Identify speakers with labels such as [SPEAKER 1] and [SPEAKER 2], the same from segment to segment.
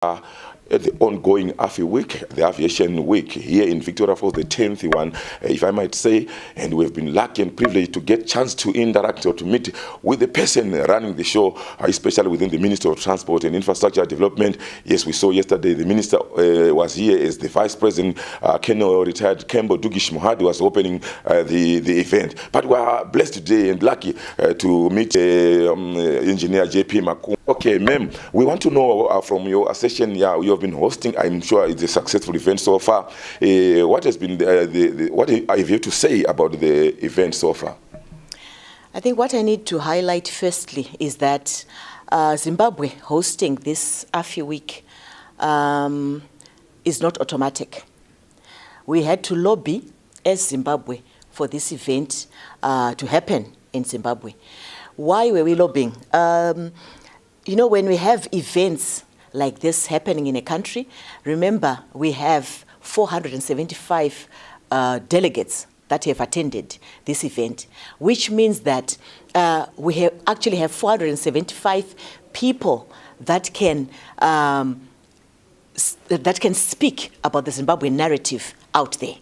[SPEAKER 1] the ongoing AFI week, the Aviation Week here in Victoria Falls, the 10th one, if I might say, and we've been lucky and privileged to get chance to interact or to meet with the person running the show, especially within the Ministry of Transport and Infrastructure Development. Yes, we saw yesterday the Minister was here as the Vice President, Colonel retired Kembo Dugish Mohadi was opening the event. But we are blessed today and lucky to meet Engineer JP Makumbe. Okay, ma'am, we want to know from your session, you have been hosting, I'm sure it's a successful event so far. What has been what have you to say about the event so far?
[SPEAKER 2] I think what I need to highlight firstly is that Zimbabwe hosting this AFI week is not automatic. We had to lobby as Zimbabwe for this event to happen in Zimbabwe. Why were we lobbying? You know, when we have events like this happening in a country, remember we have 475 delegates that have attended this event, which means that we actually have 475 people that can speak about the Zimbabwean narrative out there.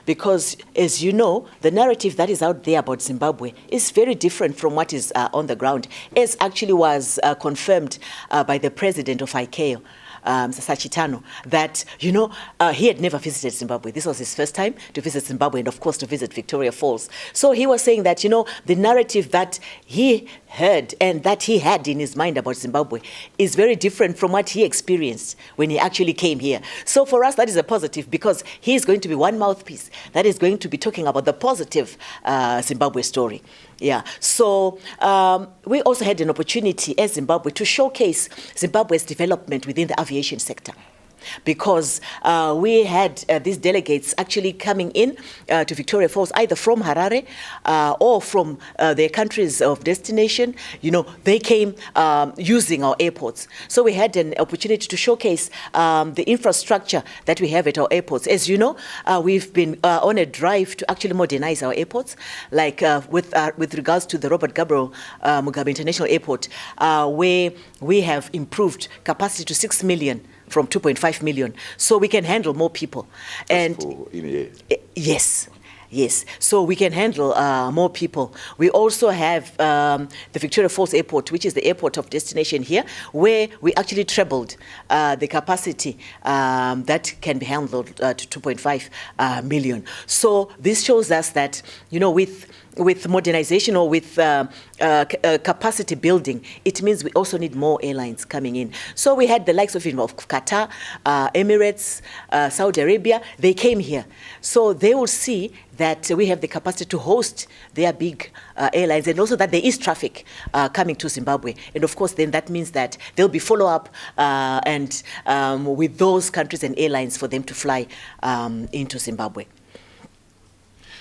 [SPEAKER 2] Because, as you know, the narrative that is out there about Zimbabwe is very different from what is on the ground, as actually was confirmed by the president of ICAO, Sachitano, that, you know, he had never visited Zimbabwe. This was his first time to visit Zimbabwe and, of course, to visit Victoria Falls. So he was saying that, you know, the narrative that he heard and that he had in his mind about Zimbabwe is very different from what he experienced when he actually came here. So for us, that is a positive, because he is going to be one mouthpiece that is going to be talking about the positive Zimbabwe story. Yeah, so we also had an opportunity as Zimbabwe to showcase Zimbabwe's development within the aviation sector, because we had these delegates actually coming in to Victoria Falls, either from Harare or from their countries of destination. You know, they came using our airports. So we had an opportunity to showcase the infrastructure that we have at our airports. As you know, we've been on a drive to actually modernize our airports, like with regards to the Robert Gabriel Mugabe International Airport, where we have improved capacity to 6 million from 2.5 million, so we can handle more people. And yes, so we can handle more people. We also have the Victoria Falls Airport, which is the airport of destination here, where we actually trebled the capacity that can be handled to 2.5 million. So this shows us that, you know, with modernization or with capacity building, it means we also need more airlines coming in. So we had the likes of Qatar, Emirates, Saudi Arabia. They came here. So they will see that we have the capacity to host their big airlines, and also that there is traffic coming to Zimbabwe. And of course, then that means that there'll be follow-up and with those countries and airlines for them to fly into Zimbabwe.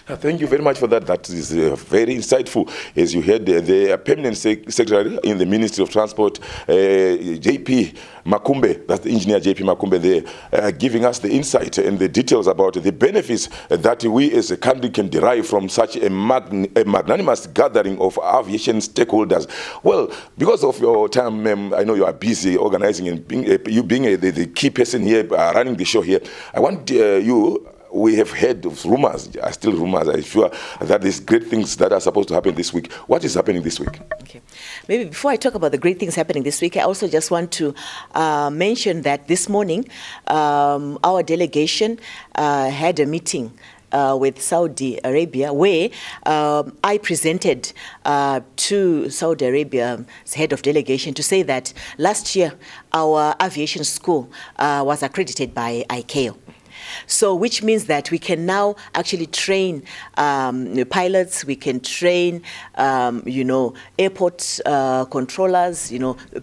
[SPEAKER 1] Thank you very much for that. That is very insightful. As you heard, the permanent secretary in the Ministry of Transport, JP Makumbe, that's the engineer JP Makumbe there, giving us the insight and the details about the benefits that we as a country can derive from such a magnanimous gathering of aviation stakeholders. Well, because of your time, ma'am, I know you are busy organizing, and you being the key person here, running the show here, I want we have heard of rumors, still rumors, I'm sure, that there's great things that are supposed to happen this week. What is happening this week?
[SPEAKER 2] Okay. Maybe before I talk about the great things happening this week, I also just want to mention that this morning, our delegation had a meeting with Saudi Arabia, where I presented to Saudi Arabia's head of delegation to say that last year our aviation school was accredited by ICAO. So, which means that we can now actually train pilots, we can train, airport controllers,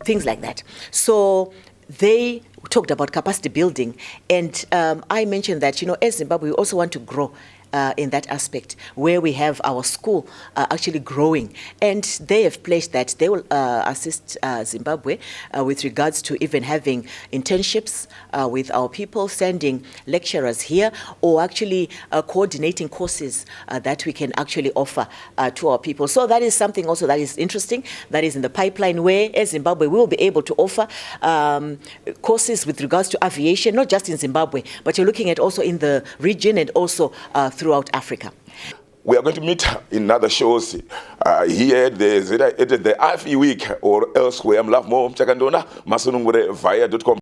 [SPEAKER 2] things like that. So they talked about capacity building, and I mentioned that, as Zimbabwe, we also want to grow in that aspect, where we have our school actually growing. And they have pledged that they will assist Zimbabwe with regards to even having internships with our people, sending lecturers here, or actually coordinating courses that we can actually offer to our people. So that is something also that is interesting, that is in the pipeline, where as Zimbabwe we will be able to offer courses with regards to aviation, not just in Zimbabwe, but you're looking at also in the region and also throughout Africa.
[SPEAKER 1] We are going to meet in other shows here at the AFI week or elsewhere. I'm Lovemore Masunungure via.com.